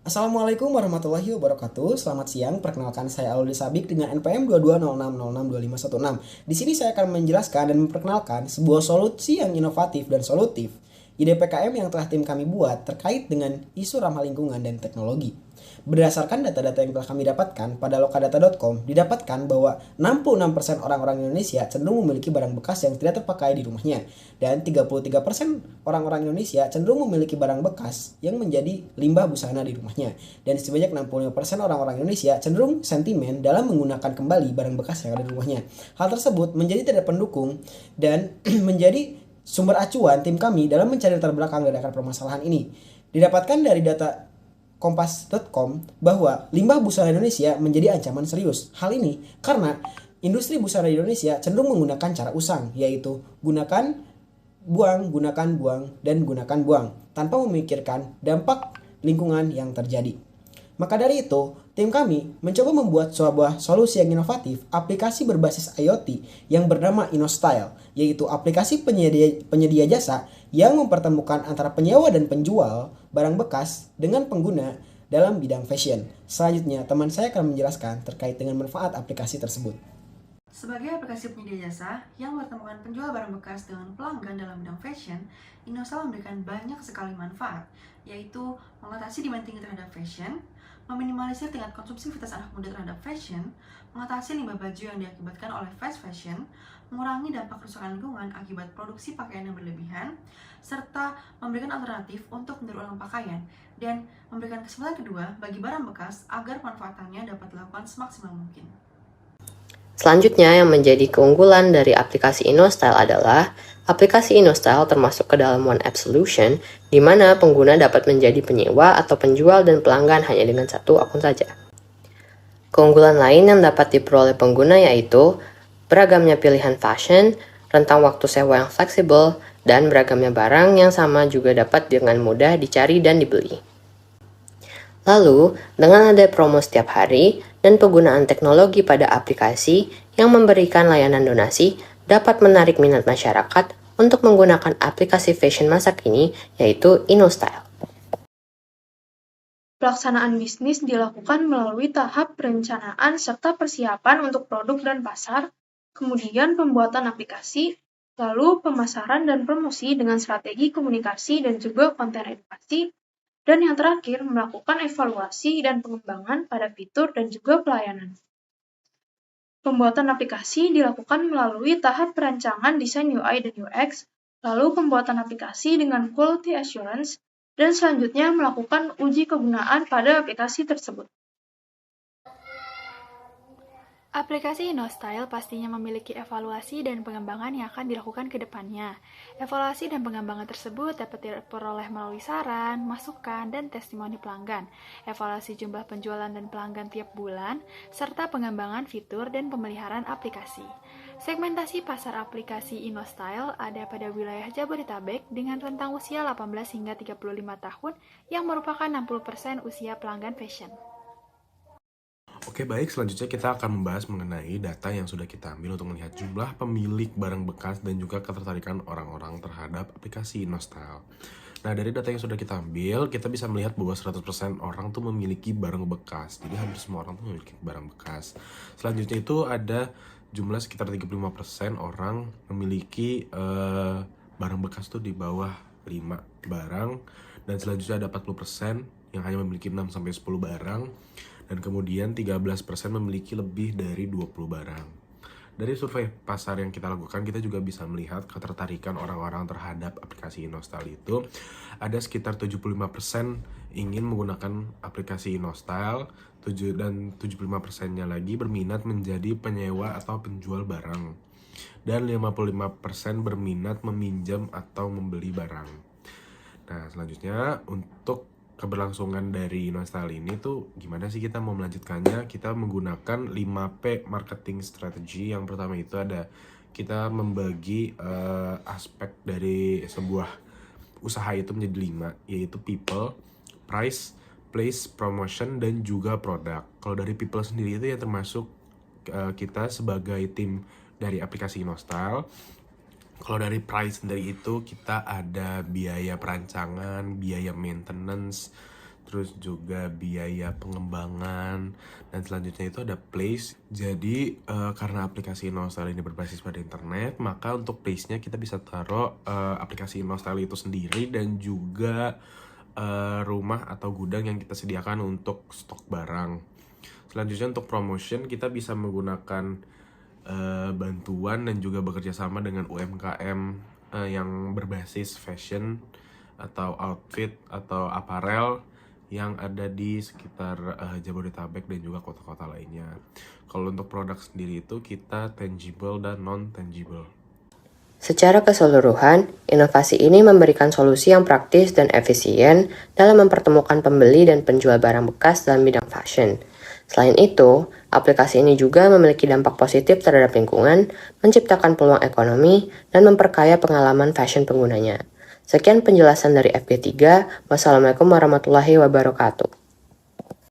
Assalamualaikum warahmatullahi wabarakatuh. Selamat siang. Perkenalkan saya Aludi Sabik dengan NPM 2206062516. Di sini saya akan menjelaskan dan memperkenalkan sebuah solusi yang inovatif dan solutif ide PKM yang telah tim kami buat terkait dengan isu ramah lingkungan dan teknologi. Berdasarkan data-data yang telah kami dapatkan pada lokadata.com, didapatkan bahwa 66% orang-orang Indonesia cenderung memiliki barang bekas yang tidak terpakai di rumahnya, dan 33% orang-orang Indonesia cenderung memiliki barang bekas yang menjadi limbah busana di rumahnya, dan sebanyak 65% orang-orang Indonesia cenderung sentimen dalam menggunakan kembali barang bekas yang ada di rumahnya. Hal tersebut menjadi tidak pendukung dan menjadi sumber acuan tim kami dalam mencari latar belakang dari akar permasalahan ini. Didapatkan dari data kompas.com bahwa limbah busana Indonesia menjadi ancaman serius. Hal ini karena industri busana di Indonesia cenderung menggunakan cara usang, yaitu gunakan buang, dan gunakan buang, tanpa memikirkan dampak lingkungan yang terjadi. Maka dari itu, tim kami mencoba membuat sebuah solusi yang inovatif, aplikasi berbasis IoT yang bernama InnoStyle, yaitu aplikasi penyedia jasa yang mempertemukan antara penyewa dan penjual barang bekas dengan pengguna dalam bidang fashion. Selanjutnya, teman saya akan menjelaskan terkait dengan manfaat aplikasi tersebut. Sebagai aplikasi penyedia jasa yang mempertemukan penjual barang bekas dengan pelanggan dalam bidang fashion, InnoStyle memberikan banyak sekali manfaat, yaitu mengatasi demand tinggi terhadap fashion, meminimalisir tingkat konsumsivitas anak muda terhadap fashion, mengatasi limbah baju yang diakibatkan oleh fast fashion, mengurangi dampak kerusakan lingkungan akibat produksi pakaian yang berlebihan, serta memberikan alternatif untuk mendaur ulang pakaian, dan memberikan kesempatan kedua bagi barang bekas agar pemanfaatannya dapat dilakukan semaksimal mungkin. Selanjutnya yang menjadi keunggulan dari aplikasi InnoStyle adalah aplikasi InnoStyle termasuk ke dalam One App Solution, di mana pengguna dapat menjadi penyewa atau penjual dan pelanggan hanya dengan satu akun saja. Keunggulan lain yang dapat diperoleh pengguna yaitu beragamnya pilihan fashion, rentang waktu sewa yang fleksibel, dan beragamnya barang yang sama juga dapat dengan mudah dicari dan dibeli. Lalu, dengan ada promo setiap hari dan penggunaan teknologi pada aplikasi yang memberikan layanan donasi dapat menarik minat masyarakat untuk menggunakan aplikasi fashion masa kini, yaitu InnoStyle. Pelaksanaan bisnis dilakukan melalui tahap perencanaan serta persiapan untuk produk dan pasar, kemudian pembuatan aplikasi, lalu pemasaran dan promosi dengan strategi komunikasi dan juga konten edukasi, dan yang terakhir melakukan evaluasi dan pengembangan pada fitur dan juga pelayanan. Pembuatan aplikasi dilakukan melalui tahap perancangan desain UI dan UX, lalu pembuatan aplikasi dengan quality assurance, dan selanjutnya melakukan uji kegunaan pada aplikasi tersebut. Aplikasi InnoStyle pastinya memiliki evaluasi dan pengembangan yang akan dilakukan ke depannya. Evaluasi dan pengembangan tersebut dapat diperoleh melalui saran, masukan, dan testimoni pelanggan, evaluasi jumlah penjualan dan pelanggan tiap bulan, serta pengembangan fitur dan pemeliharaan aplikasi. Segmentasi pasar aplikasi InnoStyle ada pada wilayah Jabodetabek dengan rentang usia 18 hingga 35 tahun yang merupakan 60% usia pelanggan fashion. Oke baik, selanjutnya kita akan membahas mengenai data yang sudah kita ambil untuk melihat jumlah pemilik barang bekas dan juga ketertarikan orang-orang terhadap aplikasi InnoStyle. Nah, dari data yang sudah kita ambil, kita bisa melihat bahwa 100% orang tuh memiliki barang bekas. Jadi hampir semua orang tuh memiliki barang bekas. Selanjutnya itu ada jumlah sekitar 35% orang memiliki barang bekas tuh di bawah 5 barang. Dan selanjutnya ada 40% yang hanya memiliki 6-10 barang. Dan kemudian 13% memiliki lebih dari 20 barang. Dari survei pasar yang kita lakukan, kita juga bisa melihat ketertarikan orang-orang terhadap aplikasi InnoStyle itu. Ada sekitar 75% ingin menggunakan aplikasi InnoStyle, dan 75%-nya lagi berminat menjadi penyewa atau penjual barang. Dan 55% berminat meminjam atau membeli barang. Nah, selanjutnya untuk keberlangsungan dari InnoStyle ini tuh gimana sih kita mau melanjutkannya? Kita menggunakan 5P marketing strategy. Yang pertama itu ada kita membagi aspek dari sebuah usaha itu menjadi 5, yaitu people, price, place, promotion, dan juga produk. Kalau dari people sendiri itu ya termasuk kita sebagai tim dari aplikasi InnoStyle. Kalau dari price sendiri itu kita ada biaya perancangan, biaya maintenance, terus juga biaya pengembangan, dan selanjutnya itu ada place. Jadi karena aplikasi InnoStyle ini berbasis pada internet, maka untuk place-nya kita bisa taruh aplikasi InnoStyle itu sendiri dan juga rumah atau gudang yang kita sediakan untuk stok barang. Selanjutnya untuk promotion kita bisa menggunakan bantuan dan juga bekerja sama dengan UMKM yang berbasis fashion atau outfit atau apparel yang ada di sekitar Jabodetabek dan juga kota-kota lainnya. Kalau untuk produk sendiri itu kita tangible dan non-tangible. Secara keseluruhan, inovasi ini memberikan solusi yang praktis dan efisien dalam mempertemukan pembeli dan penjual barang bekas dalam bidang fashion. Selain itu, aplikasi ini juga memiliki dampak positif terhadap lingkungan, menciptakan peluang ekonomi, dan memperkaya pengalaman fashion penggunanya. Sekian penjelasan dari FB3. Wassalamualaikum warahmatullahi wabarakatuh.